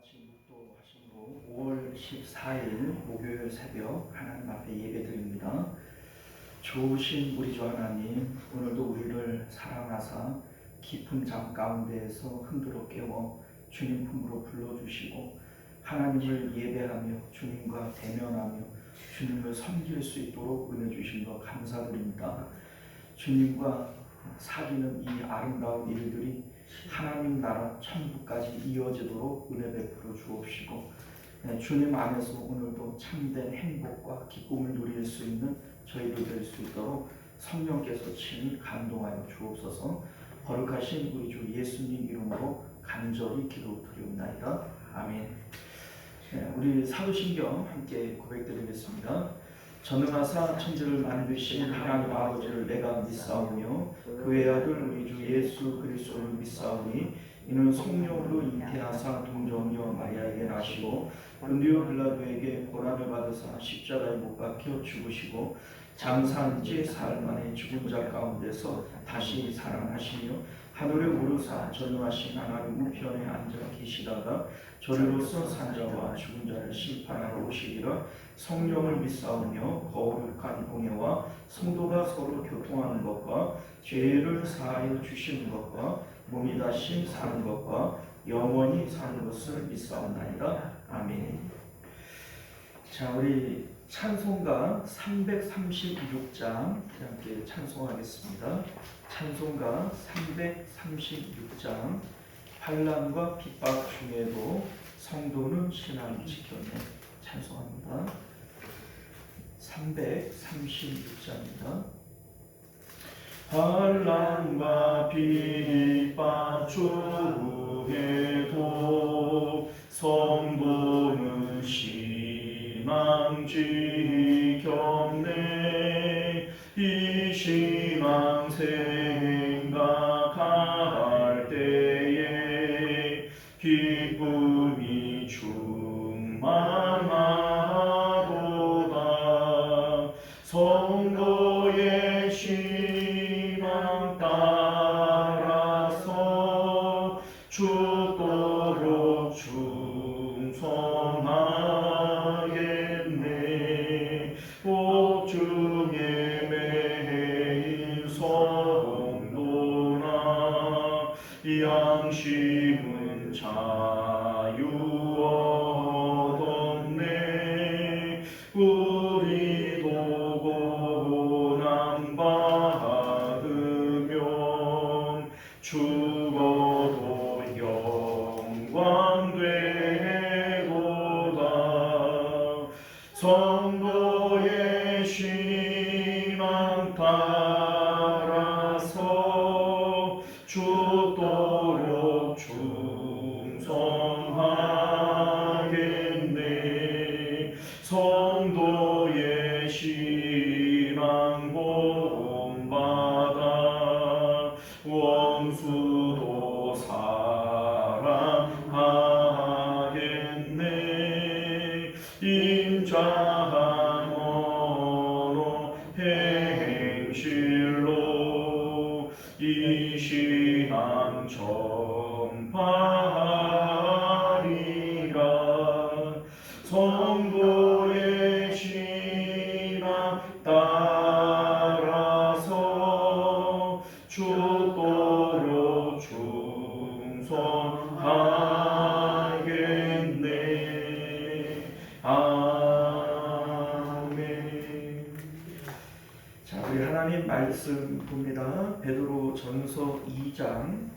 지금 묵도하심으로 5월 14일 목요일 새벽 하나님 앞에 예배드립니다. 좋으신 우리 주 하나님, 오늘도 우리를 사랑하사 깊은 잠 가운데에서 흔들어 깨워 주님 품으로 불러주시고 하나님을 예배하며 주님과 대면하며 주님을 섬길 수 있도록 은혜 주신 것 감사드립니다. 주님과 사귀는 이 아름다운 일들이 하나님 나라 천국까지 이어지도록 은혜 베풀어 주옵시고, 주님 안에서 오늘도 참된 행복과 기쁨을 누릴 수 있는 저희들 될 수 있도록 성령께서 친히 감동하여 주옵소서. 거룩하신 우리 주 예수님 이름으로 간절히 기도드리옵나이다. 아멘. 우리 사도신경 함께 고백드리겠습니다. 전능하사 천지를 만드신 하나님 아버지를 내가 믿사오며 그의 아들 우리 주 예수 그리스도를 믿사오니 이는 성령으로 잉태하사 동정녀 마리아에게 나시고 본디오 빌라도에게 고난을 받으사 십자가에 못 박혀 죽으시고 장사한 지 사흘 만에 죽은 자 가운데서 다시 살아나시며 하늘에 오르사 전능하신 하나님 우편에 앉아 계시다가 저리로서 산자와 죽은 자를 심판하러 오시리라. 성령을 믿사오며 거룩한 공예와 성도가 서로 교통하는 것과 죄를 사하여 주시는 것과 몸이 다시 사는 것과 영원히 사는 것을 믿사옵나이다. 아멘. 자, 우리 찬송가 336장 함께 찬송하겠습니다. 찬송가 336장 환난과 핍박 중에도 성도는 신앙을 지켰네. 찬송합니다. 336장입니다. 환난과 핍박 중에도 성도는 신앙 지켰네. 이 신앙 생각할 때에 기쁨이 충만하도다. 성도의 신앙 따라서 죽도록 충성하겠네. 복중에 매일 성도나 양심은 자유 얻었네. 우리도 고난 받으면 죽어도 영광 되도다. 성도의 신앙 따라서 죽도록 충성하겠네. 성도의 신앙 본받아 원수도 사랑하겠네. 인자한 언어 행실로 이 신앙 전파하리라. 성도의 신앙 따라서 죽도록 충성하겠네. 아멘. 자, 우리 하나님 말씀 봅니다. 베드로 전서 2장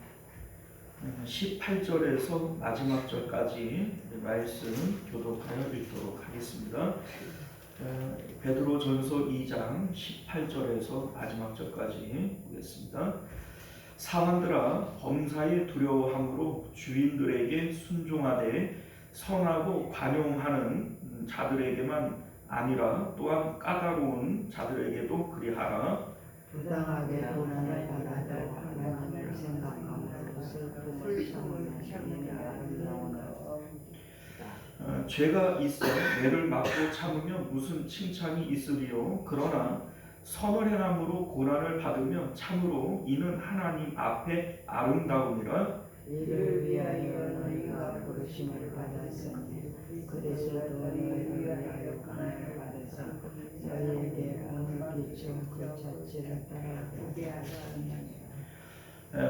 18절에서 마지막 절까지 말씀 교독하여 읽도록 하겠습니다. 베드로 전서 2장 18절에서 마지막 절까지 보겠습니다. 사람들아, 범사에 두려워함으로 주인들에게 순종하되 선하고 관용하는 자들에게만 아니라 또한 까다로운 자들에게도 그리하라. 부당하게 고난을 받아도 하나님을 생각하며 슬픔을 참으며 참는 아름다운 죄가 있어 매를 맞고 참으면 무슨 칭찬이 있으리요. 그러나 선을 행함으로 고난을 받으며 참으로 이는 하나님 앞에 아름다움이라. 이를 위하여 너희가 부르심을 받아 하사 너희에게 오늘 비춘 그 자체를 따라오게 하시니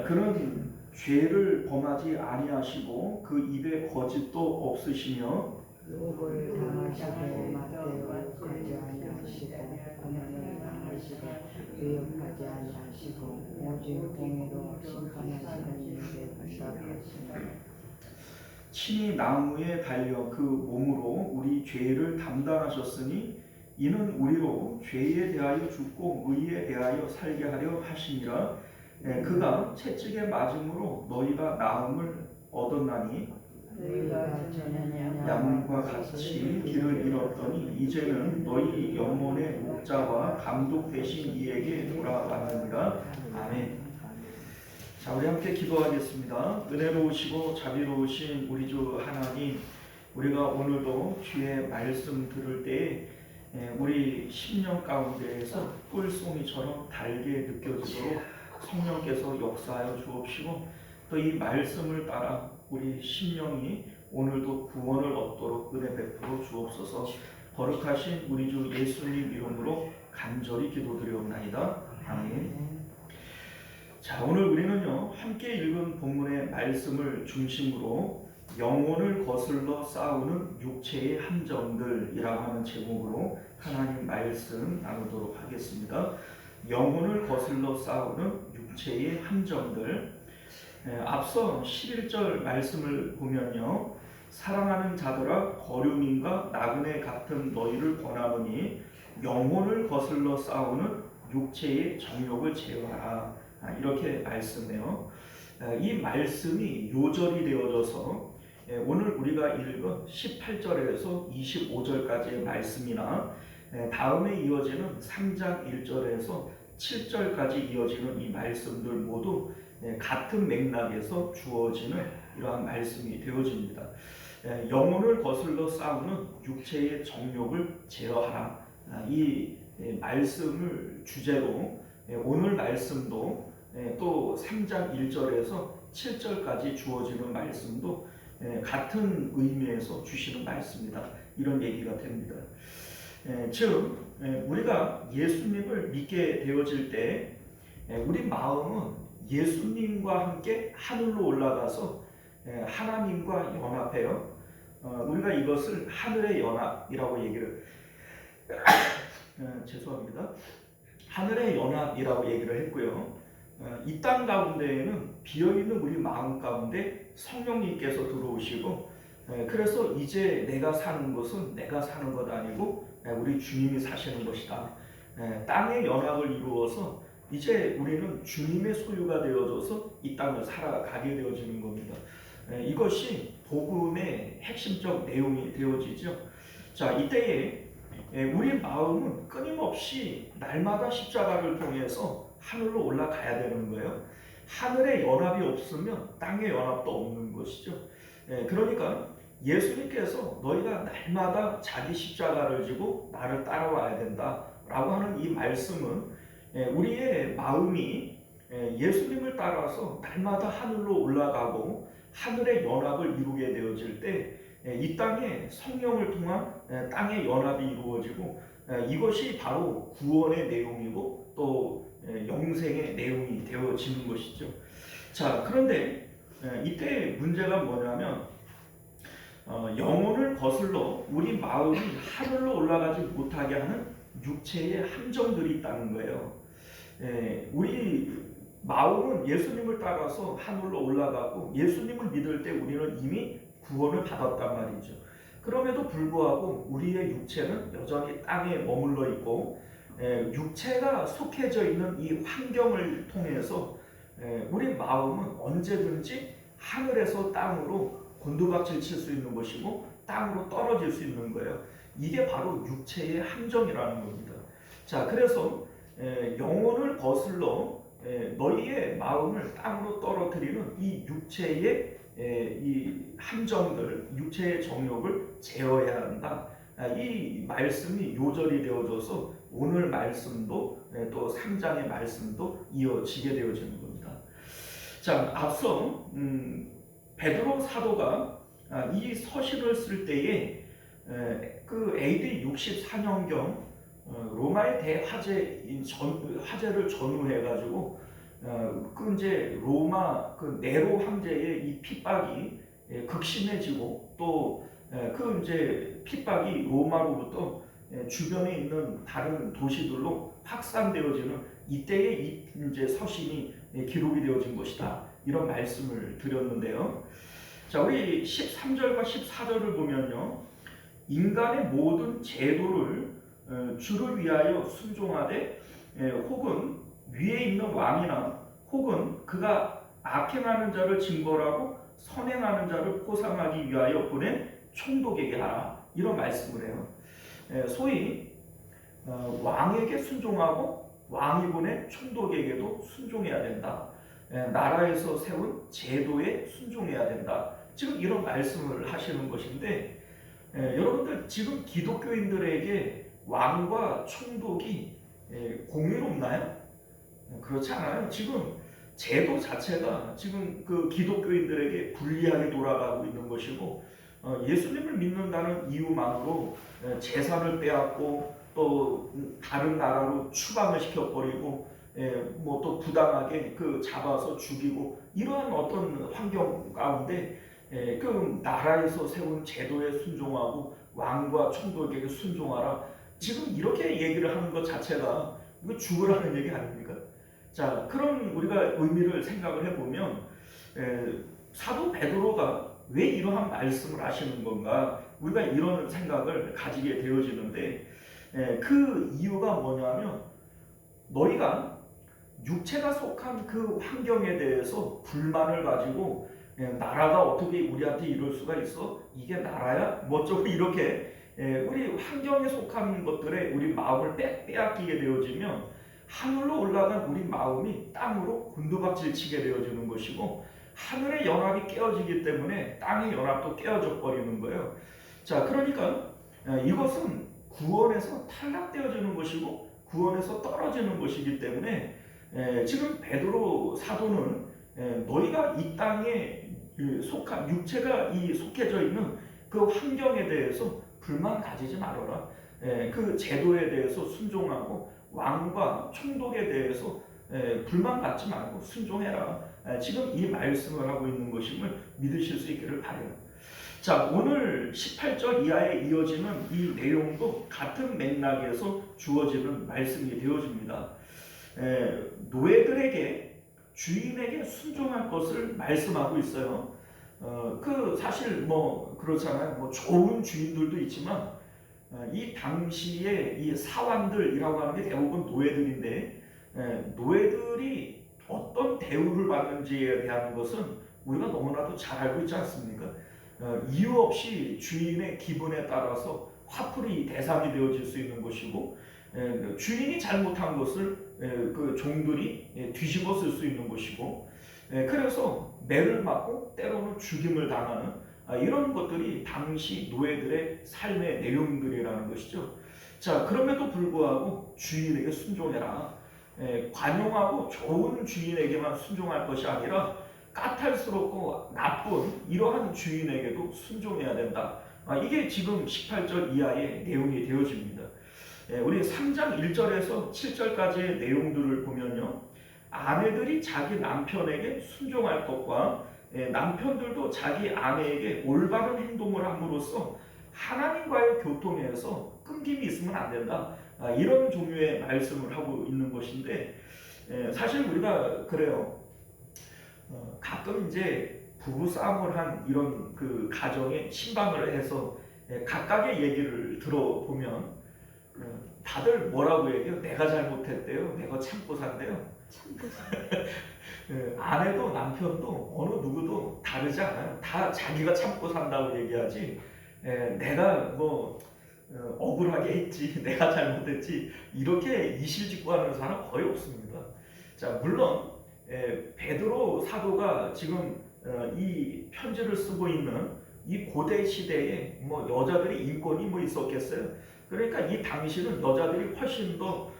그는 죄를 범하지 아니하시고 그 입에 거짓도 없으시며 욕을 당하시고 맞대하지 아니하시고 고난을 당하시고 위협하지 아니하시고 오직 공의로 심판하시는 일에 부탁하시니 친히 나무에 달려 그 몸으로 우리 죄를 담당하셨으니 이는 우리로 죄에 대하여 죽고 의에 대하여 살게 하려 하시니라. 그가 채찍에 맞음으로 너희가 나음을 얻었나니 너희가 전에는 양과 같이 길을 잃었더니 이제는 너희 영혼의 목자와 감독 되신 이에게 돌아왔느니라. 아멘. 자, 우리 함께 기도하겠습니다. 은혜로우시고 자비로우신 우리 주 하나님, 우리가 오늘도 주의 말씀 들을 때 우리 심령 가운데에서 꿀송이처럼 달게 느껴지도록 성령께서 역사하여 주옵시고 또 이 말씀을 따라 우리 심령이 오늘도 구원을 얻도록 은혜 베풀어 주옵소서. 거룩하신 우리 주 예수님 이름으로 간절히 기도드리옵나이다. 아멘. 자, 오늘 우리는요 함께 읽은 본문의 말씀을 중심으로 영혼을 거슬러 싸우는 육체의 함정들이라고 하는 제목으로 하나님 말씀 나누도록 하겠습니다. 영혼을 거슬러 싸우는 육체의 함정들. 앞서 11절 말씀을 보면요, 사랑하는 자들아 거류민과 나그네 같은 너희를 권하노니 영혼을 거슬러 싸우는 육체의 정욕을 제어하라. 이렇게 말씀해요. 이 말씀이 요절이 되어져서 오늘 우리가 읽은 18절에서 25절까지의 말씀이나 다음에 이어지는 3장 1절에서 7절까지 이어지는 이 말씀들 모두 같은 맥락에서 주어지는 이러한 말씀이 되어집니다. 영혼을 거슬러 싸우는 육체의 정욕을 제어하라. 이 말씀을 주제로 오늘 말씀도 또 3장 1절에서 7절까지 주어지는 말씀도 같은 의미에서 주시는 말씀이다. 이런 얘기가 됩니다. 즉 우리가 예수님을 믿게 되어질 때 우리 마음은 예수님과 함께 하늘로 올라가서 하나님과 연합해요. 우리가 이것을 하늘의 연합이라고 얘기를 죄송합니다. 하늘의 연합이라고 얘기를 했고요. 이 땅 가운데에는 비어있는 우리 마음 가운데 성령님께서 들어오시고 그래서 이제 내가 사는 것은 내가 사는 것 아니고 우리 주님이 사시는 것이다. 땅의 연합을 이루어서 이제 우리는 주님의 소유가 되어져서 이 땅을 살아가게 되어지는 겁니다. 이것이 복음의 핵심적 내용이 되어지죠. 자, 이때에 우리 마음은 끊임없이 날마다 십자가를 통해서 하늘로 올라가야 되는 거예요. 하늘의 연합이 없으면 땅의 연합도 없는 것이죠. 그러니까 예수님께서 너희가 날마다 자기 십자가를 지고 나를 따라와야 된다라고 하는 이 말씀은 우리의 마음이 예수님을 따라서 날마다 하늘로 올라가고 하늘의 연합을 이루게 되어질 때 이 땅에 성령을 통한 땅의 연합이 이루어지고 이것이 바로 구원의 내용이고 또 영생의 내용이 되어지는 것이죠. 자, 그런데 이때 문제가 뭐냐면 영혼을 거슬러 우리 마음이 하늘로 올라가지 못하게 하는 육체의 함정들이 있다는 거예요. 우리 마음은 예수님을 따라서 하늘로 올라가고 예수님을 믿을 때 우리는 이미 구원을 받았단 말이죠. 그럼에도 불구하고 우리의 육체는 여전히 땅에 머물러 있고 육체가 속해져 있는 이 환경을 통해서 우리 마음은 언제든지 하늘에서 땅으로 곤두박질 칠 수 있는 것이고 땅으로 떨어질 수 있는 거예요. 이게 바로 육체의 함정이라는 겁니다. 자, 그래서 영혼을 거슬러 너희의 마음을 땅으로 떨어뜨리는 이 육체의 이 함정들, 육체의 정욕을 제어해야 한다. 이 말씀이 요절이 되어져서 오늘 말씀도 또 3장의 말씀도 이어지게 되어지는 겁니다. 자, 앞서 베드로 사도가 이 서신을 쓸 때에 그 AD 64년경 로마의 화재를 전후해가지고 그 이제 로마 그 네로 황제의 이 핍박이 극심해지고 또 그 이제 핍박이 로마로부터 주변에 있는 다른 도시들로 확산되어지는 이때의 이 이제 서신이 기록이 되어진 것이다. 이런 말씀을 드렸는데요. 자, 우리 13절과 14절을 보면요. 인간의 모든 제도를 주를 위하여 순종하되 혹은 위에 있는 왕이나 혹은 그가 악행하는 자를 징벌하고 선행하는 자를 포상하기 위하여 보낸 총독에게 하라. 이런 말씀을 해요. 소위 왕에게 순종하고 왕이 보낸 총독에게도 순종해야 된다. 나라에서 세운 제도에 순종해야 된다. 지금 이런 말씀을 하시는 것인데 여러분들 지금 기독교인들에게 왕과 총독이 공유롭나요? 그렇지 않아요. 지금 제도 자체가 지금 그 기독교인들에게 불리하게 돌아가고 있는 것이고 예수님을 믿는다는 이유만으로 재산을 빼앗고 또 다른 나라로 추방을 시켜버리고 뭐 또 부당하게 그 잡아서 죽이고 이러한 어떤 환경 가운데 그 나라에서 세운 제도에 순종하고 왕과 총독에게 순종하라. 지금 이렇게 얘기를 하는 것 자체가 이거 죽으라는 얘기 아닙니까? 자, 그런 우리가 의미를 생각을 해보면 사도 베드로가 왜 이러한 말씀을 하시는 건가? 우리가 이런 생각을 가지게 되어지는데 그 이유가 뭐냐면 너희가 육체가 속한 그 환경에 대해서 불만을 가지고 나라가 어떻게 우리한테 이럴 수가 있어? 이게 나라야? 뭐저고 이렇게 우리 환경에 속한 것들에 우리 마음을 빼앗기게 되어지면 하늘로 올라간 우리 마음이 땅으로 곤두박질 치게 되어지는 것이고 하늘의 연합이 깨어지기 때문에 땅의 연합도 깨어져 버리는 거예요. 자, 그러니까 이것은 구원에서 탈락되어지는 것이고 구원에서 떨어지는 것이기 때문에 지금 베드로 사도는 너희가 이 땅에 속한 육체가 속해져 있는 그 환경에 대해서 불만 가지지 말아라. 그 제도에 대해서 순종하고 왕과 총독에 대해서 불만 갖지 말고 순종해라. 지금 이 말씀을 하고 있는 것임을 믿으실 수 있기를 바라요. 자, 오늘 18절 이하에 이어지는 이 내용도 같은 맥락에서 주어지는 말씀이 되어집니다. 노예들에게 주인에게 순종할 것을 말씀하고 있어요. 그 사실 뭐 그렇잖아요. 뭐 좋은 주인들도 있지만 이 당시에 이 사환들이라고 하는 게 대부분 노예들인데 노예들이 어떤 대우를 받는지에 대한 것은 우리가 너무나도 잘 알고 있지 않습니까? 이유 없이 주인의 기분에 따라서 화풀이 대상이 되어질 수 있는 것이고 주인이 잘못한 것을 그 종들이 뒤집어 쓸 수 있는 것이고 그래서 매를 맞고 때로는 죽임을 당하는 이런 것들이 당시 노예들의 삶의 내용들이라는 것이죠. 자, 그럼에도 불구하고 주인에게 순종해라. 관용하고 좋은 주인에게만 순종할 것이 아니라 까탈스럽고 나쁜 이러한 주인에게도 순종해야 된다. 이게 지금 18절 이하의 내용이 되어집니다. 우리 3장 1절에서 7절까지의 내용들을 보면요. 아내들이 자기 남편에게 순종할 것과 남편들도 자기 아내에게 올바른 행동을 함으로써 하나님과의 교통에서 끊김이 있으면 안 된다. 이런 종류의 말씀을 하고 있는 것인데 사실 우리가 그래요. 가끔 이제 부부 싸움을 한 이런 그 가정에 신방을 해서 각각의 얘기를 들어보면 다들 뭐라고 얘기해요? 내가 잘못했대요. 내가 참고 산대요. 아내도 남편도 어느 누구도 다르지 않아요. 다 자기가 참고 산다고 얘기하지 내가 뭐 억울하게 했지 내가 잘못했지 이렇게 이실직고하는 사람 거의 없습니다. 자, 물론 베드로 사도가 지금 이 편지를 쓰고 있는 이 고대 시대에 뭐 여자들의 인권이 뭐 있었겠어요? 그러니까 이 당시는 여자들이 훨씬 더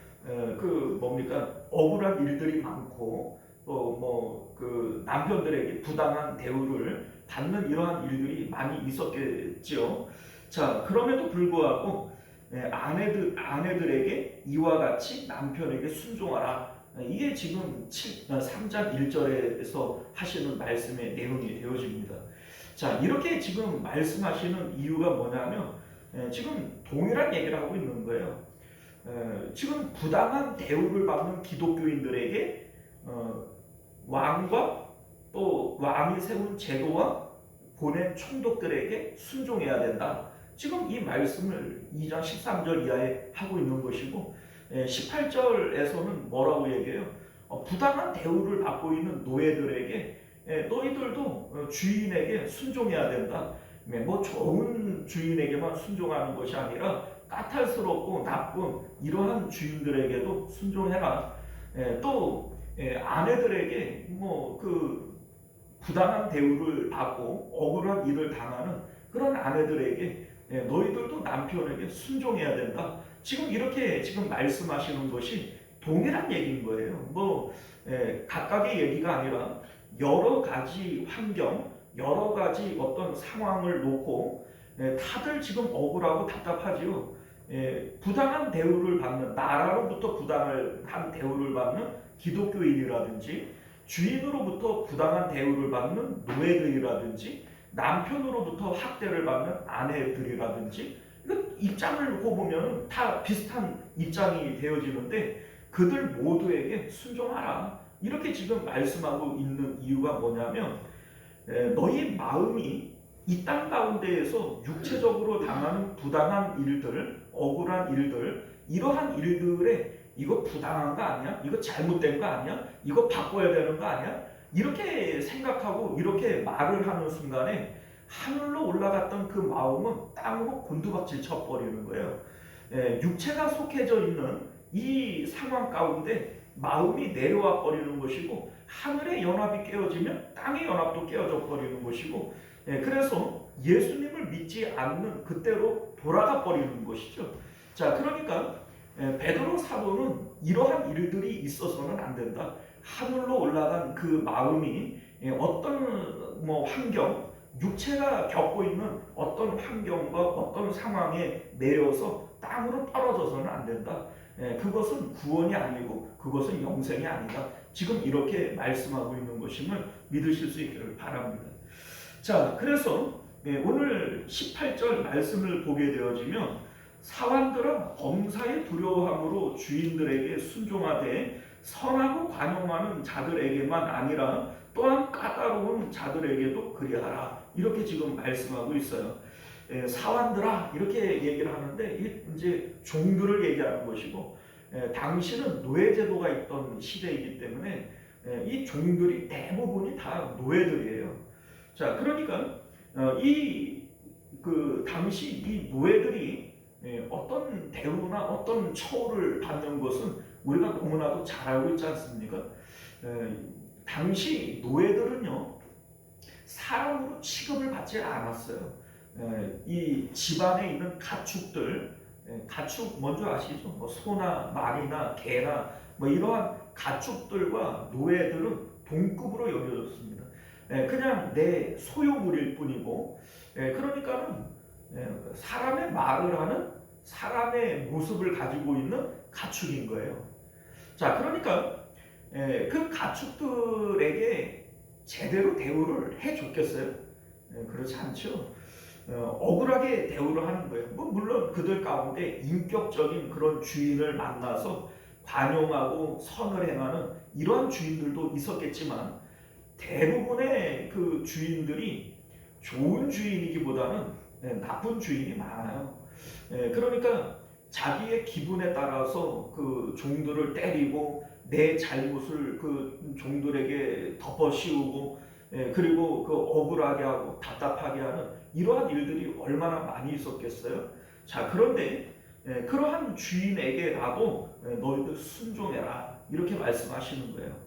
그 뭡니까 억울한 일들이 많고 또 뭐 그 남편들에게 부당한 대우를 받는 이러한 일들이 많이 있었겠죠. 자, 그럼에도 불구하고 아내들에게 이와 같이 남편에게 순종하라. 이게 지금 3장 1절에서 하시는 말씀의 내용이 되어집니다. 자, 이렇게 지금 말씀하시는 이유가 뭐냐면 지금 동일한 얘기를 하고 있는 거예요. 지금 부당한 대우를 받는 기독교인들에게 왕과 또 왕이 세운 제도와 보낸 총독들에게 순종해야 된다. 지금 이 말씀을 2장 13절 이하에 하고 있는 것이고 18절에서는 뭐라고 얘기해요? 부당한 대우를 받고 있는 노예들에게 너희들도 주인에게 순종해야 된다. 뭐 좋은 주인에게만 순종하는 것이 아니라 까탈스럽고 나쁜 이러한 주인들에게도 순종해라. 또 아내들에게 뭐 그 부당한 대우를 받고 억울한 일을 당하는 그런 아내들에게 너희들도 남편에게 순종해야 된다. 지금 이렇게 지금 말씀하시는 것이 동일한 얘기인 거예요. 뭐 각각의 얘기가 아니라 여러 가지 환경, 여러 가지 어떤 상황을 놓고 다들 지금 억울하고 답답하지요. 부당한 대우를 받는, 나라로부터 부당한 대우를 받는 기독교인이라든지 주인으로부터 부당한 대우를 받는 노예들이라든지 남편으로부터 학대를 받는 아내들이라든지 입장을 놓고 보면 다 비슷한 입장이 되어지는데 그들 모두에게 순종하라. 이렇게 지금 말씀하고 있는 이유가 뭐냐면 너희 마음이 이 땅 가운데에서 육체적으로 당하는 부당한 일들, 억울한 일들, 이러한 일들에 이거 부당한 거 아니야? 이거 잘못된 거 아니야? 이거 바꿔야 되는 거 아니야? 이렇게 생각하고 이렇게 말을 하는 순간에 하늘로 올라갔던 그 마음은 땅으로 곤두박질 쳐버리는 거예요. 육체가 속해져 있는 이 상황 가운데 마음이 내려와 버리는 것이고 하늘의 연합이 깨어지면 땅의 연합도 깨어져 버리는 것이고 그래서 예수님을 믿지 않는 그때로 돌아가 버리는 것이죠. 자, 그러니까 베드로 사도는 이러한 일들이 있어서는 안 된다. 하늘로 올라간 그 마음이 어떤 뭐 환경, 육체가 겪고 있는 어떤 환경과 어떤 상황에 내려서 땅으로 떨어져서는 안 된다. 그것은 구원이 아니고 그것은 영생이 아니다. 지금 이렇게 말씀하고 있는 것임을 믿으실 수 있기를 바랍니다. 자, 그래서 오늘 18절 말씀을 보게 되어지면 사환들아 범사에 두려워함으로 주인들에게 순종하되 선하고 관용하는 자들에게만 아니라 또한 까다로운 자들에게도 그리하라. 이렇게 지금 말씀하고 있어요. 사환들아 이렇게 얘기를 하는데 이제 종들을 얘기하는 것이고 당시는 노예제도가 있던 시대이기 때문에 이 종들이 대부분이 다 노예들이에요. 자, 그러니까 그 당시 이 노예들이 어떤 대우나 어떤 처우를 받는 것은 우리가 너무나도 잘 알고 있지 않습니까? 당시 노예들은요 사람으로 취급을 받지 않았어요. 이 집안에 있는 가축들, 가축 뭔지 아시죠? 뭐 소나 말이나 개나 뭐 이러한 가축들과 노예들은 동급으로 여겨졌습니다. 그냥 내 소유물일 뿐이고, 그러니까는 사람의 말을 하는 사람의 모습을 가지고 있는 가축인 거예요. 자, 그러니까 그 가축들에게 제대로 대우를 해줬겠어요? 그렇지 않죠. 억울하게 대우를 하는 거예요. 뭐 물론 그들 가운데 인격적인 그런 주인을 만나서 관용하고 선을 행하는 이러한 주인들도 있었겠지만 대부분의 그 주인들이 좋은 주인이기보다는 나쁜 주인이 많아요. 그러니까 자기의 기분에 따라서 그 종들을 때리고 내 잘못을 그 종들에게 덮어씌우고 그리고 그 억울하게 하고 답답하게 하는 이러한 일들이 얼마나 많이 있었겠어요. 자, 그런데 그러한 주인에게라도 너희들 순종해라 이렇게 말씀하시는 거예요.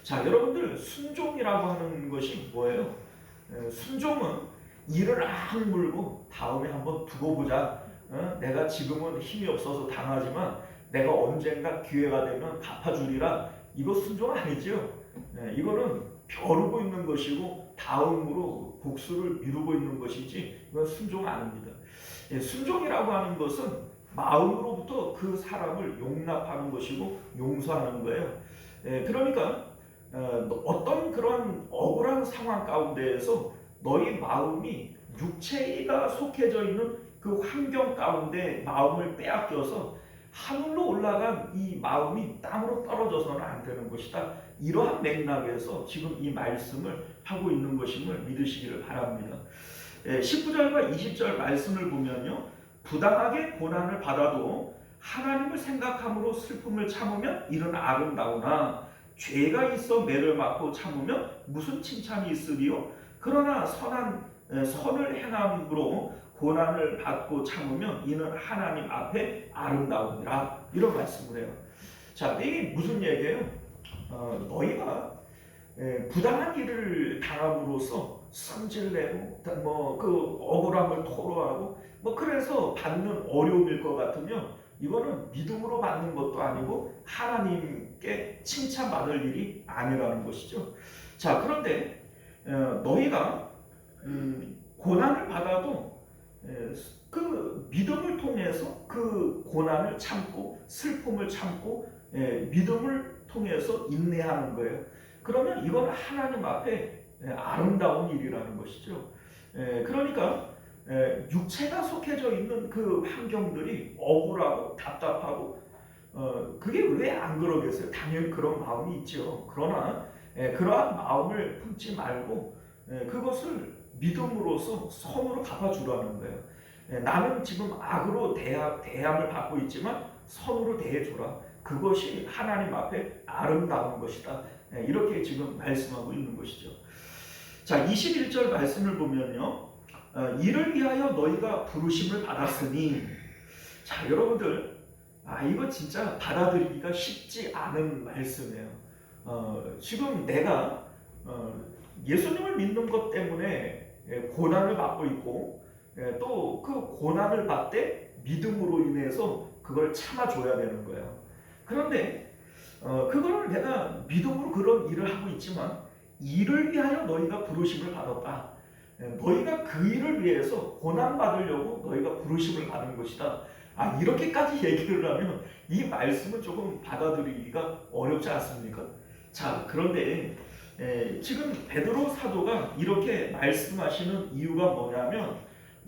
자, 여러분들 순종이라고 하는 것이 뭐예요? 순종은 이를 악물고 다음에 한번 두고 보자. 내가 지금은 힘이 없어서 당하지만 내가 언젠가 기회가 되면 갚아주리라. 이거 순종 아니죠? 이거는 벼르고 있는 것이고 다음으로 복수를 미루고 있는 것이지 이건 순종 아닙니다. 순종이라고 하는 것은 마음으로부터 그 사람을 용납하는 것이고 용서하는 거예요. 그러니까 어떤 그런 억울한 상황 가운데에서 너희 마음이 육체가 속해져 있는 그 환경 가운데 마음을 빼앗겨서 하늘로 올라간 이 마음이 땅으로 떨어져서는 안 되는 것이다. 이러한 맥락에서 지금 이 말씀을 하고 있는 것임을 믿으시기를 바랍니다. 19절과 20절 말씀을 보면요, 부당하게 고난을 받아도 하나님을 생각함으로 슬픔을 참으면 이는 아름다우나 죄가 있어 매를 맞고 참으면 무슨 칭찬이 있으리요? 그러나 선을 행함으로 고난을 받고 참으면 이는 하나님 앞에 아름다우니라. 이런 말씀을 해요. 자, 이게 무슨 얘기예요? 너희가 부당한 일을 당함으로써 성질내고 그 억울함을 토로하고 그래서 받는 어려움일 것 같으면 이거는 믿음으로 받는 것도 아니고 하나님께 칭찬받을 일이 아니라는 것이죠. 자, 그런데 너희가 고난을 받아도 그 믿음을 통해서 그 고난을 참고 슬픔을 참고 믿음을 통해서 인내하는 거예요. 그러면 이건 하나님 앞에 아름다운 일이라는 것이죠. 그러니까 육체가 속해져 있는 그 환경들이 억울하고 답답하고 그게 왜 안 그러겠어요? 당연히 그런 마음이 있죠. 그러나 그러한 마음을 품지 말고 그것을 믿음으로써 선으로 갚아주라는 거예요. 나는 지금 악으로 대함을 받고 있지만 선으로 대해줘라. 그것이 하나님 앞에 아름다운 것이다. 이렇게 지금 말씀하고 있는 것이죠. 자, 21절 말씀을 보면요, 이를 위하여 너희가 부르심을 받았으니. 자, 여러분들, 이거 진짜 받아들이기가 쉽지 않은 말씀이에요. 지금 내가 예수님을 믿는 것 때문에 고난을 받고 있고 또 그 고난을 받되 믿음으로 인해서 그걸 참아줘야 되는 거예요. 그런데 그거를 내가 믿음으로 그런 일을 하고 있지만 이를 위하여 너희가 부르심을 받았다. 너희가 그 일을 위해서 고난 받으려고 너희가 부르심을 받은 것이다. 이렇게까지 얘기를 하면 이 말씀은 조금 받아들이기가 어렵지 않습니까? 자, 그런데 지금 베드로 사도가 이렇게 말씀하시는 이유가 뭐냐면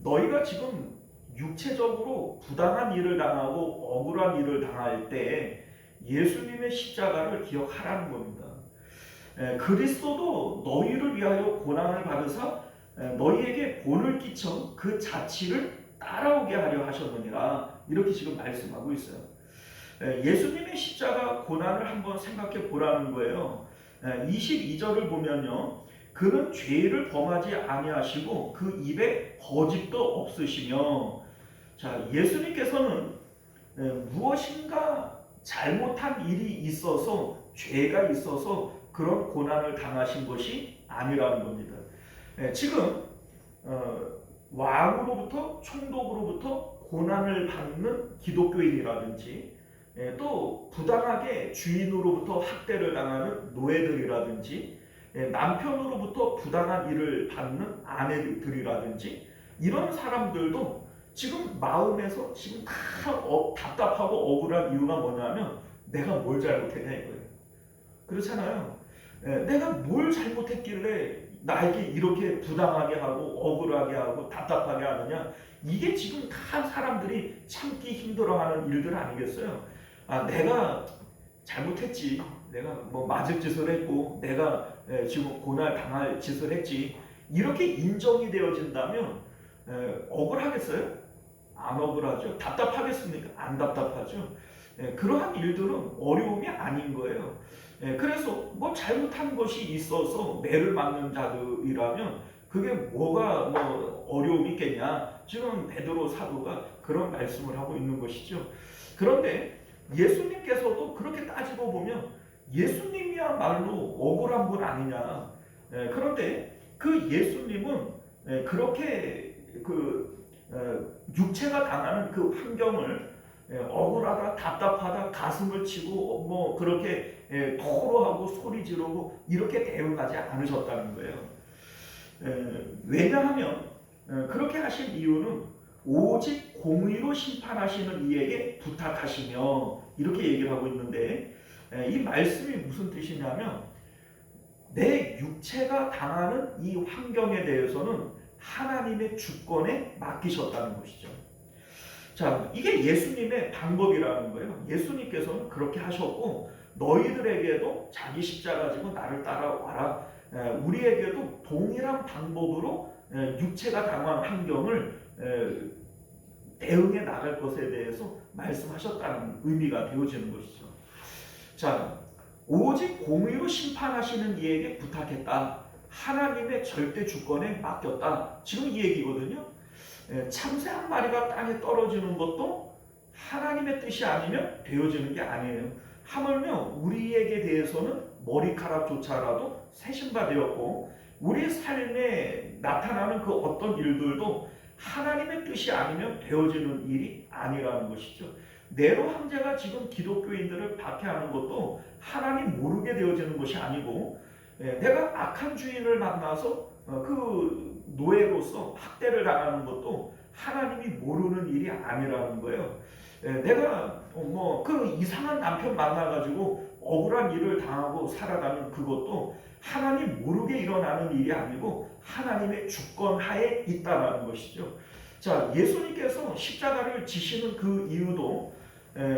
너희가 지금 육체적으로 부당한 일을 당하고 억울한 일을 당할 때 예수님의 십자가를 기억하라는 겁니다. 그리스도도 너희를 위하여 고난을 받으사 너희에게 본을 끼쳐 그 자취를 따라오게 하려 하셨느니라. 이렇게 지금 말씀하고 있어요. 예수님의 십자가 고난을 한번 생각해 보라는 거예요. 22절을 보면요, 그는 죄를 범하지 아니하시고 그 입에 거짓도 없으시며. 자, 예수님께서는 무엇인가 잘못한 일이 있어서 죄가 있어서 그런 고난을 당하신 것이 아니라는 겁니다. 지금 왕으로부터 총독으로부터 고난을 받는 기독교인이라든지 또 부당하게 주인으로부터 학대를 당하는 노예들이라든지 남편으로부터 부당한 일을 받는 아내들이라든지 이런 사람들도 지금 마음에서 지금 다 답답하고 억울한 이유가 뭐냐면 내가 뭘 잘못했냐 이거예요. 그렇잖아요. 내가 뭘 잘못했길래 나에게 이렇게 부당하게 하고 억울하게 하고 답답하게 하느냐. 이게 지금 다 사람들이 참기 힘들어하는 일들 아니겠어요? 내가 잘못했지. 내가 맞을 짓을 했고 내가 지금 고난 당할 짓을 했지. 이렇게 인정이 되어진다면 억울하겠어요? 안 억울하죠. 답답하겠습니까? 안 답답하죠. 그러한 일들은 어려움이 아닌 거예요. 그래서 잘못한 것이 있어서 매를 맞는 자들이라면 그게 뭐가 어려움이 있겠냐. 지금 베드로 사도가 그런 말씀을 하고 있는 것이죠. 그런데 예수님께서도 그렇게 따지고 보면 예수님이야말로 억울한 분 아니냐. 그런데 그 예수님은 그렇게 육체가 당하는 그 환경을 억울하다, 답답하다, 가슴을 치고 그렇게 토로하고 소리 지르고 이렇게 대응하지 않으셨다는 거예요. 왜냐하면 그렇게 하신 이유는 오직 공의로 심판하시는 이에게 부탁하시며 이렇게 얘기를 하고 있는데 이 말씀이 무슨 뜻이냐면 내 육체가 당하는 이 환경에 대해서는 하나님의 주권에 맡기셨다는 것이죠. 자, 이게 예수님의 방법이라는 거예요. 예수님께서는 그렇게 하셨고 너희들에게도 자기 십자가 지고 나를 따라와라. 우리에게도 동일한 방법으로 육체가 당한 환경을 대응해 나갈 것에 대해서 말씀하셨다는 의미가 되어지는 것이죠. 자, 오직 공의로 심판하시는 이에게 부탁했다. 하나님의 절대 주권에 맡겼다. 지금 이 얘기거든요. 참새 한 마리가 땅에 떨어지는 것도 하나님의 뜻이 아니면 되어지는 게 아니에요. 하물며 우리에게 대해서는 머리카락조차라도 새신바 되었고 우리 삶에 나타나는 그 어떤 일들도 하나님의 뜻이 아니면 되어지는 일이 아니라는 것이죠. 네로 황제가 지금 기독교인들을 박해하는 것도 하나님 모르게 되어지는 것이 아니고 내가 악한 주인을 만나서 그 노예로서 학대를 당하는 것도 하나님이 모르는 일이 아니라는 거예요. 내가 그 이상한 남편 만나가지고 억울한 일을 당하고 살아가는 그것도 하나님 모르게 일어나는 일이 아니고 하나님의 주권 하에 있다는 것이죠. 자, 예수님께서 십자가를 지시는 그 이유도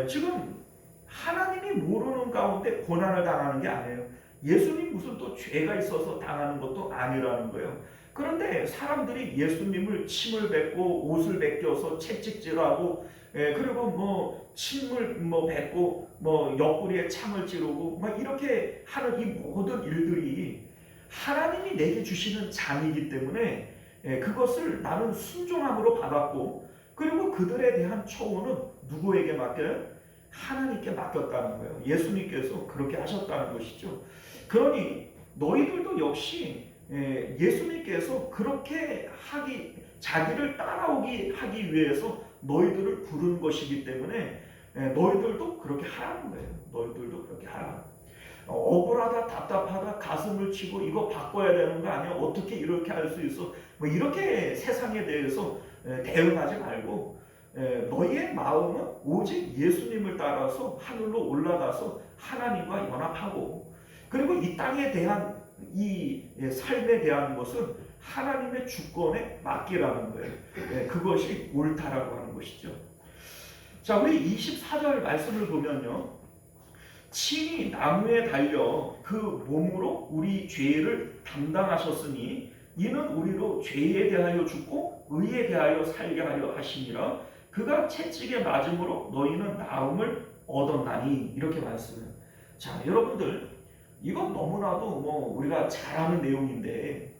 지금 하나님이 모르는 가운데 고난을 당하는 게 아니에요. 예수님 무슨 또 죄가 있어서 당하는 것도 아니라는 거예요. 그런데 사람들이 예수님을 침을 뱉고 옷을 벗겨서 채찍질하고 그리고 침을 뱉고 옆구리에 창을 찌르고 이렇게 하는 이 모든 일들이 하나님이 내게 주시는 잔이기 때문에 그것을 나는 순종함으로 받았고 그리고 그들에 대한 처우는 누구에게 맡겨요? 하나님께 맡겼다는 거예요. 예수님께서 그렇게 하셨다는 것이죠. 그러니 너희들도 역시 예수님께서 그렇게 자기를 따라오기 하기 위해서 너희들을 부른 것이기 때문에 너희들도 그렇게 하라는 거예요. 너희들도 그렇게 하라. 억울하다, 답답하다, 가슴을 치고 이거 바꿔야 되는 거 아니야? 어떻게 이렇게 할 수 있어? 이렇게 세상에 대해서 대응하지 말고 너희의 마음은 오직 예수님을 따라서 하늘로 올라가서 하나님과 연합하고 그리고 이 땅에 대한 이 삶에 대한 것은 하나님의 주권에 맡기라는 거예요. 그것이 옳다라고 하는 것이죠. 자, 우리 24절 말씀을 보면요. 친히 나무에 달려 그 몸으로 우리 죄를 담당하셨으니 이는 우리로 죄에 대하여 죽고 의에 대하여 살게 하려 하시니라. 그가 채찍에 맞음으로 너희는 나음을 얻었나니 이렇게 말씀해요. 자, 여러분들 이건 너무나도 우리가 잘 아는 내용인데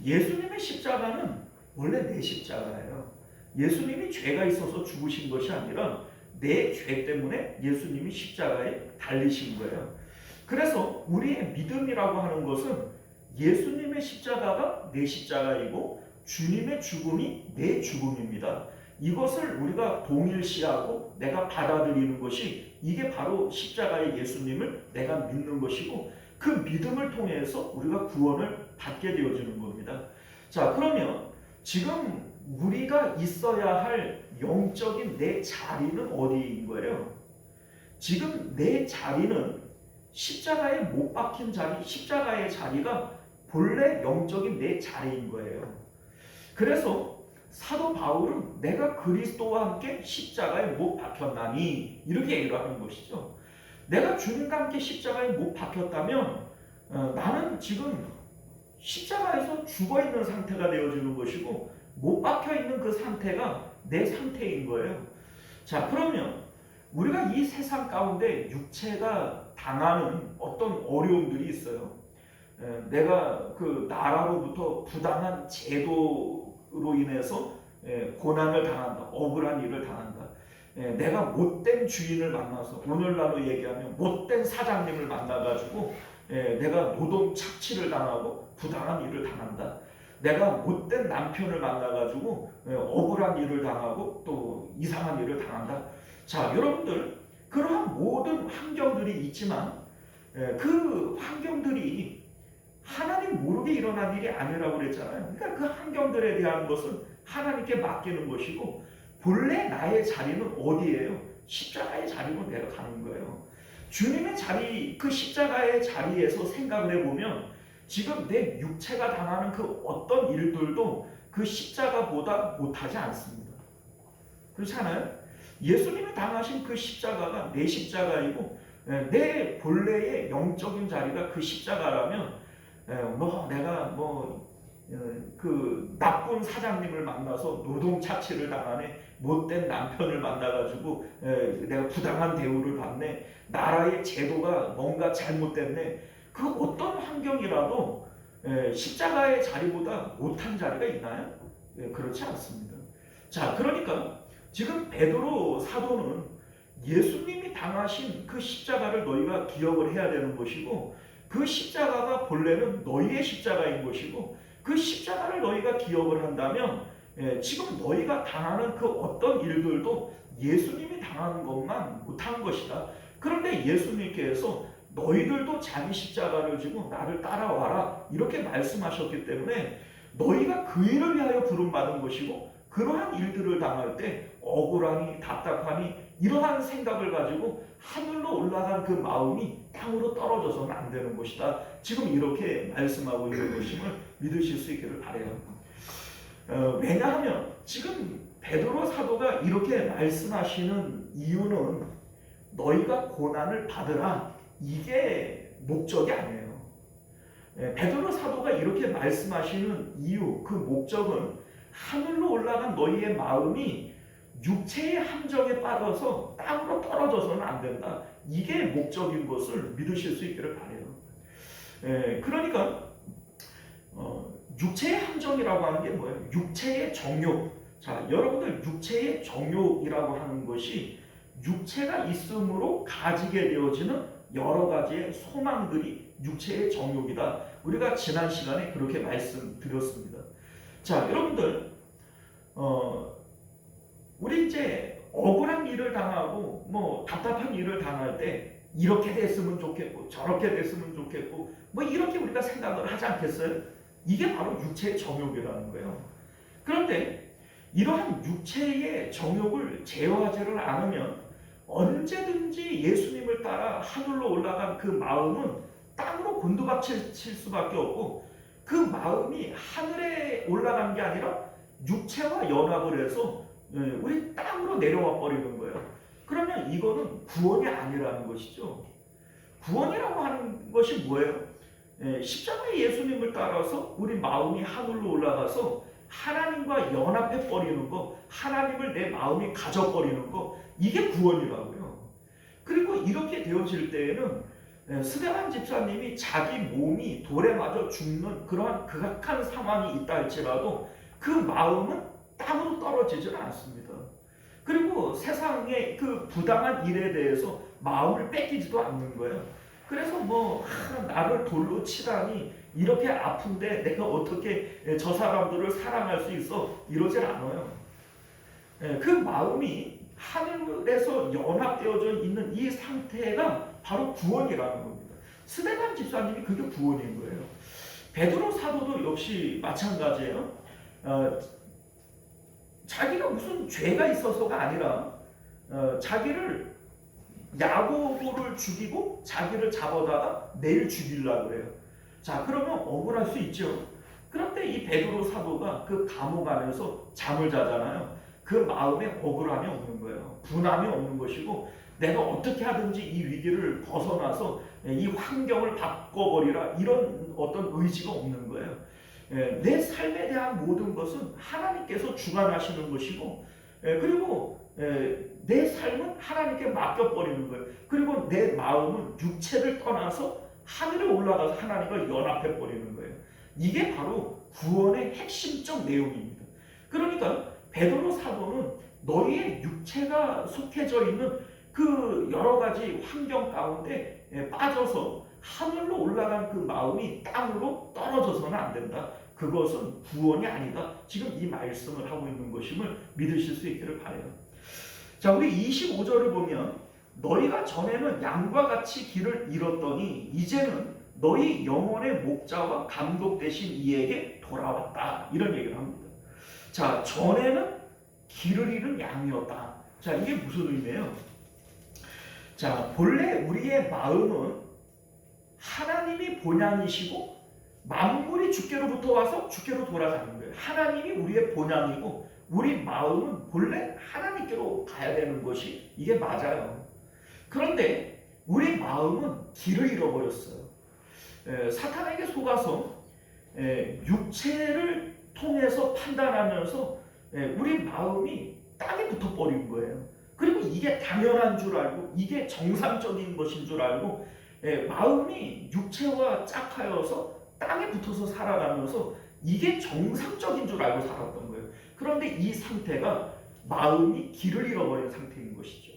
예수님의 십자가는 원래 내 십자가예요. 예수님이 죄가 있어서 죽으신 것이 아니라 내 죄 때문에 예수님이 십자가에 달리신 거예요. 그래서 우리의 믿음이라고 하는 것은 예수님의 십자가가 내 십자가이고 주님의 죽음이 내 죽음입니다. 이것을 우리가 동일시하고 내가 받아들이는 것이 이게 바로 십자가의 예수님을 내가 믿는 것이고 그 믿음을 통해서 우리가 구원을 받게 되어지는 겁니다. 자, 그러면 지금 우리가 있어야 할 영적인 내 자리는 어디인 거예요? 지금 내 자리는 십자가에 못 박힌 자리, 십자가의 자리가 본래 영적인 내 자리인 거예요. 그래서 사도 바울은 내가 그리스도와 함께 십자가에 못 박혔나니 이렇게 얘기를 하는 것이죠. 내가 주님과 함께 십자가에 못 박혔다면 나는 지금 십자가에서 죽어있는 상태가 되어지는 것이고 못 박혀있는 그 상태가 내 상태인 거예요. 자, 그러면 우리가 이 세상 가운데 육체가 당하는 어떤 어려움들이 있어요. 내가 그 나라로부터 부당한 제도로 인해서 고난을 당한다. 억울한 일을 당한다. 내가 못된 주인을 만나서 오늘날로 얘기하면 못된 사장님을 만나가지고 내가 노동 착취를 당하고 부당한 일을 당한다. 내가 못된 남편을 만나가지고 억울한 일을 당하고 또 이상한 일을 당한다. 자, 여러분들 그러한 모든 환경들이 있지만 그 환경들이 하나님 모르게 일어난 일이 아니라고 그랬잖아요. 그러니까 그 환경들에 대한 것은 하나님께 맡기는 것이고 본래 나의 자리는 어디예요? 십자가의 자리로 내려가는 거예요. 주님의 자리, 그 십자가의 자리에서 생각을 해보면 지금 내 육체가 당하는 그 어떤 일들도 그 십자가보다 못하지 않습니다. 그렇지 않아요? 예수님이 당하신 그 십자가가 내 십자가이고 내 본래의 영적인 자리가 그 십자가라면 내가 그 나쁜 사장님을 만나서 노동착취를 당하네, 못된 남편을 만나가지고 내가 부당한 대우를 받네, 나라의 제도가 뭔가 잘못됐네, 그 어떤 환경이라도 십자가의 자리보다 못한 자리가 있나요? 그렇지 않습니다. 자, 그러니까 지금 베드로 사도는 예수님이 당하신 그 십자가를 너희가 기억을 해야 되는 것이고 그 십자가가 본래는 너희의 십자가인 것이고 그 십자가를 너희가 기억을 한다면 지금 너희가 당하는 그 어떤 일들도 예수님이 당하는 것만 못한 것이다. 그런데 예수님께서 너희들도 자기 십자가를 지고 나를 따라와라 이렇게 말씀하셨기 때문에 너희가 그 일을 위하여 부름받은 것이고 그러한 일들을 당할 때 억울하니 답답하니 이러한 생각을 가지고 하늘로 올라간 그 마음이 땅으로 떨어져서는 안 되는 것이다. 지금 이렇게 말씀하고 있는 것임을 믿으실 수 있기를 바라요. 왜냐하면 지금 베드로 사도가 이렇게 말씀하시는 이유는 너희가 고난을 받으라 이게 목적이 아니에요. 베드로 사도가 이렇게 말씀하시는 이유, 그 목적은 하늘로 올라간 너희의 마음이 육체의 함정에 빠져서 땅으로 떨어져서는 안 된다. 이게 목적인 것을 믿으실 수 있기를 바라요. 그러니까 육체의 함정이라고 하는 게 뭐예요? 육체의 정욕. 자, 여러분들 육체의 정욕이라고 하는 것이 육체가 있음으로 가지게 되어지는 여러 가지의 소망들이 육체의 정욕이다. 우리가 지난 시간에 그렇게 말씀드렸습니다. 자, 여러분들 우리 이제 억울한 일을 당하고 답답한 일을 당할 때 이렇게 됐으면 좋겠고 저렇게 됐으면 좋겠고 이렇게 우리가 생각을 하지 않겠어요? 이게 바로 육체의 정욕이라는 거예요. 그런데 이러한 육체의 정욕을 제어하지를 않으면 언제든지 예수님을 따라 하늘로 올라간 그 마음은 땅으로 곤두박질 칠 수밖에 없고 그 마음이 하늘에 올라간 게 아니라 육체와 연합을 해서 우리 땅으로 내려와 버리는 거예요. 그러면 이거는 구원이 아니라는 것이죠. 구원이라고 하는 것이 뭐예요? 십자가의 예수님을 따라서 우리 마음이 하늘로 올라가서 하나님과 연합해 버리는 거, 하나님을 내 마음이 가져버리는 거, 이게 구원이라고요. 그리고 이렇게 되어질 때에는 스데반 집사님이 자기 몸이 돌에 맞아 죽는 그러한 극악한 상황이 있다 할지라도 그 마음은 땅으로 떨어지질 않습니다. 그리고 세상의 그 부당한 일에 대해서 마음을 뺏기지도 않는 거예요. 그래서 나를 돌로 치다니 이렇게 아픈데 내가 어떻게 저 사람들을 사랑할 수 있어? 이러질 않아요. 그 마음이 하늘에서 연합되어져 있는 이 상태가 바로 구원이라는 겁니다. 스데반 집사님이 그게 구원인 거예요. 베드로 사도도 역시 마찬가지예요. 자기가 무슨 죄가 있어서가 아니라 자기를 야고보를 죽이고 자기를 잡아다가 내일 죽이려고 그래요. 자, 그러면 억울할 수 있죠. 그런데 이 베드로 사도가 그 감옥 안에서 잠을 자잖아요. 그 마음에 억울함이 없는 거예요. 분함이 없는 것이고 내가 어떻게 하든지 이 위기를 벗어나서 이 환경을 바꿔버리라 이런 어떤 의지가 없는 거예요. 내 삶에 대한 모든 것은 하나님께서 주관하시는 것이고 그리고 내 삶은 하나님께 맡겨버리는 거예요. 그리고 내 마음은 육체를 떠나서 하늘에 올라가서 하나님과 연합해버리는 거예요. 이게 바로 구원의 핵심적 내용입니다. 그러니까 베드로 사도는 너희의 육체가 속해져 있는 그 여러 가지 환경 가운데 빠져서 하늘로 올라간 그 마음이 땅으로 떨어져서는 안 된다. 그것은 구원이 아니다. 지금 이 말씀을 하고 있는 것임을 믿으실 수 있기를 바라요. 자, 우리 25절을 보면 너희가 전에는 양과 같이 길을 잃었더니 이제는 너희 영혼의 목자와 감독 되신 이에게 돌아왔다. 이런 얘기를 합니다. 자, 전에는 길을 잃은 양이었다. 자, 이게 무슨 의미예요? 자, 본래 우리의 마음은 하나님이 본향이시고 만물이 주께로부터 와서 주께로 돌아가는 거예요. 하나님이 우리의 본향이고 우리 마음은 본래 하나님께로 가야 되는 것이 이게 맞아요. 그런데 우리 마음은 길을 잃어버렸어요. 사탄에게 속아서 육체를 통해서 판단하면서 우리 마음이 땅에 붙어버린 거예요. 그리고 이게 당연한 줄 알고 이게 정상적인 것인 줄 알고 마음이 육체와 짝하여서 땅에 붙어서 살아가면서 이게 정상적인 줄 알고 살았던 거예요. 그런데 이 상태가 마음이 길을 잃어버린 상태인 것이죠.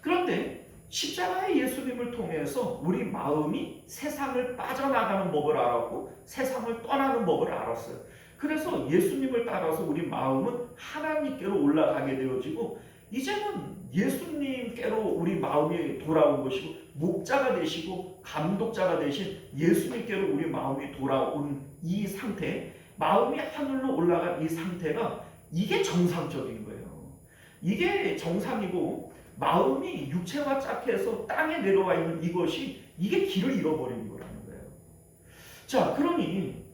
그런데 십자가의 예수님을 통해서 우리 마음이 세상을 빠져나가는 법을 알았고 세상을 떠나는 법을 알았어요. 그래서 예수님을 따라서 우리 마음은 하나님께로 올라가게 되어지고 이제는 예수님께로 우리 마음이 돌아온 것이고 목자가 되시고 감독자가 되신 예수님께로 우리 마음이 돌아온 이 상태, 마음이 하늘로 올라간 이 상태가 이게 정상적인 거예요. 이게 정상이고 마음이 육체와 짝해서 땅에 내려와 있는 이것이 이게 길을 잃어버린 거라는 거예요. 자, 그러니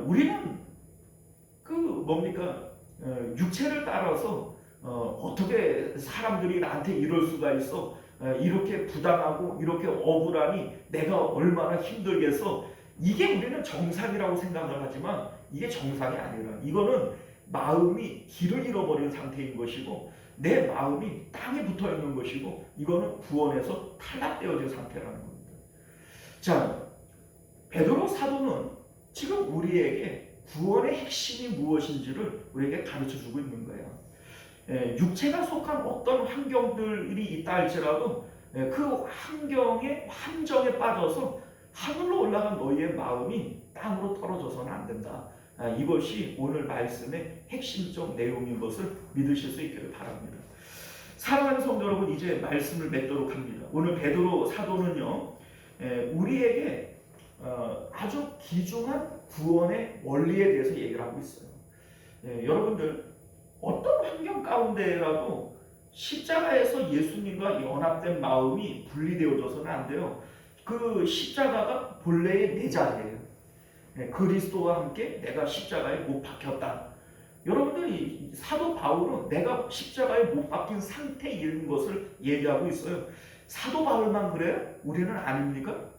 우리는 육체를 따라서 어떻게 사람들이 나한테 이럴 수가 있어? 이렇게 부당하고 이렇게 억울하니 내가 얼마나 힘들겠어? 이게 우리는 정상이라고 생각을 하지만 이게 정상이 아니라 이거는 마음이 길을 잃어버린 상태인 것이고 내 마음이 땅에 붙어 있는 것이고 이거는 구원에서 탈락되어진 상태라는 겁니다. 자, 베드로 사도는 지금 우리에게 구원의 핵심이 무엇인지를 우리에게 가르쳐주고 있는 거예요. 육체가 속한 어떤 환경들이 있다 할지라도 그 환경의 함정에 빠져서 하늘로 올라간 너희의 마음이 땅으로 떨어져서는 안 된다. 이것이 오늘 말씀의 핵심적 내용인 것을 믿으실 수 있기를 바랍니다. 사랑하는 성도 여러분, 이제 말씀을 맺도록 합니다. 오늘 베드로 사도는요, 우리에게 아주 귀중한 구원의 원리에 대해서 얘기를 하고 있어요. 여러분들 어떤 환경 가운데라도 십자가에서 예수님과 연합된 마음이 분리되어져서는 안 돼요. 그 십자가가 본래의 내 자리예요. 그리스도와 함께 내가 십자가에 못 박혔다. 여러분들이 사도 바울은 내가 십자가에 못 박힌 상태인 것을 얘기하고 있어요. 사도 바울만 그래요? 우리는 아닙니까?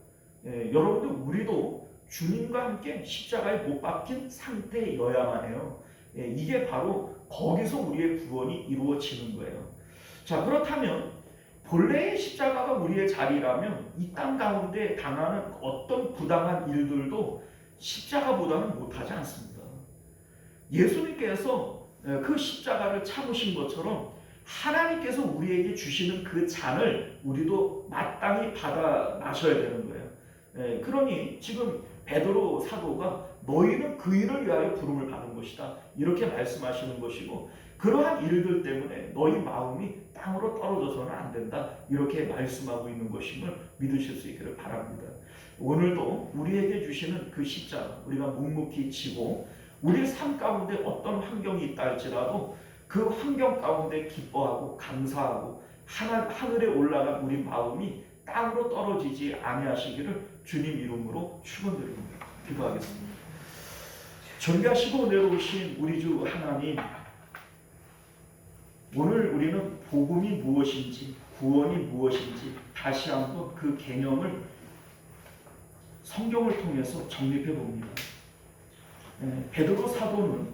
여러분들 우리도 주님과 함께 십자가에 못 박힌 상태여야만 해요. 이게 바로 거기서 우리의 구원이 이루어지는 거예요. 자, 그렇다면 본래의 십자가가 우리의 자리라면 이 땅 가운데 당하는 어떤 부당한 일들도 십자가보다는 못하지 않습니다. 예수님께서 그 십자가를 참으신 것처럼 하나님께서 우리에게 주시는 그 잔을 우리도 마땅히 받아 마셔야 되는 거예요. 그러니 지금 베드로 사도가 너희는 그 일을 위하여 부름을 받은 것이다. 이렇게 말씀하시는 것이고 그러한 일들 때문에 너희 마음이 땅으로 떨어져서는 안 된다. 이렇게 말씀하고 있는 것임을 믿으실 수 있기를 바랍니다. 오늘도 우리에게 주시는 그 십자가 우리가 묵묵히 지고 우리 삶 가운데 어떤 환경이 있다 할지라도 그 환경 가운데 기뻐하고 감사하고 하늘에 올라간 우리 마음이 땅으로 떨어지지 아니하시기를 주님 이름으로 축원드립니다. 기도하겠습니다. 존귀하시고 내려오신 우리 주 하나님, 오늘 우리는 복음이 무엇인지 구원이 무엇인지 다시 한번 그 개념을 성경을 통해서 정립해 봅니다. 베드로 사도는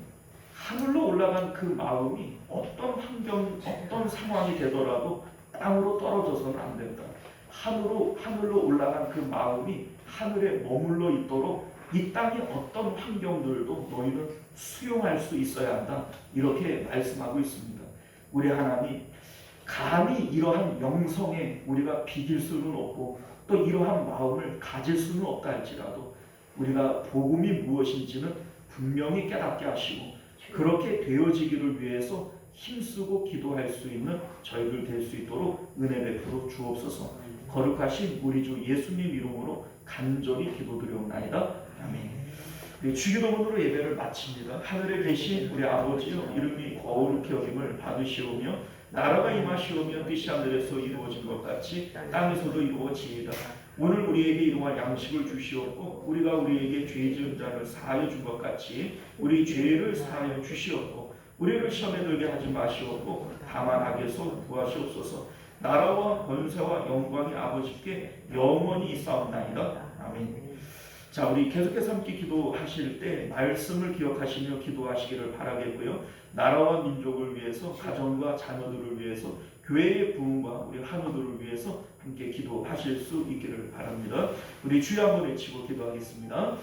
하늘로 올라간 그 마음이 어떤 환경, 어떤 상황이 되더라도 땅으로 떨어져서는 안 된다. 하늘로 올라간 그 마음이 하늘에 머물러 있도록 이 땅의 어떤 환경들도 너희는 수용할 수 있어야 한다. 이렇게 말씀하고 있습니다. 우리 하나님, 감히 이러한 영성에 우리가 비길 수는 없고 또 이러한 마음을 가질 수는 없다 할지라도 우리가 복음이 무엇인지는 분명히 깨닫게 하시고 그렇게 되어지기를 위해서 힘쓰고 기도할 수 있는 저희들 될 수 있도록 은혜 베풀어 주옵소서. 거룩하신 우리 주 예수님 이름으로 간절히 기도드리옵나이다. 아멘. 네, 주기도문으로 예배를 마칩니다. 하늘에 계신 우리 아버지여, 이름이 거룩히 여김을 받으시오며 나라가 임하시오며 뜻이 하늘에서 이루어진 것 같이 땅에서도 이루어지이다. 오늘 우리에게 일용할 양식을 주시옵고 우리가 우리에게 죄 지은 자를 사하여 준 것 같이 우리 죄를 사하여 주시옵고 우리를 시험에 들게 하지 마시옵고 다만 악에서 구하시옵소서. 나라와 권세와 영광이 아버지께 영원히 있사옵나이다. 아멘. 자, 우리 계속해서 함께 기도하실 때 말씀을 기억하시며 기도하시기를 바라겠고요. 나라와 민족을 위해서, 가정과 자녀들을 위해서, 교회의 부흥과 우리 한우들을 위해서 함께 기도하실 수 있기를 바랍니다. 우리 주여 한번 외치고 기도하겠습니다.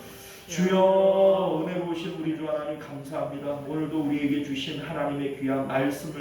주여, 은혜로우신 우리 주 하나님 감사합니다. 오늘도 우리에게 주신 하나님의 귀한 말씀을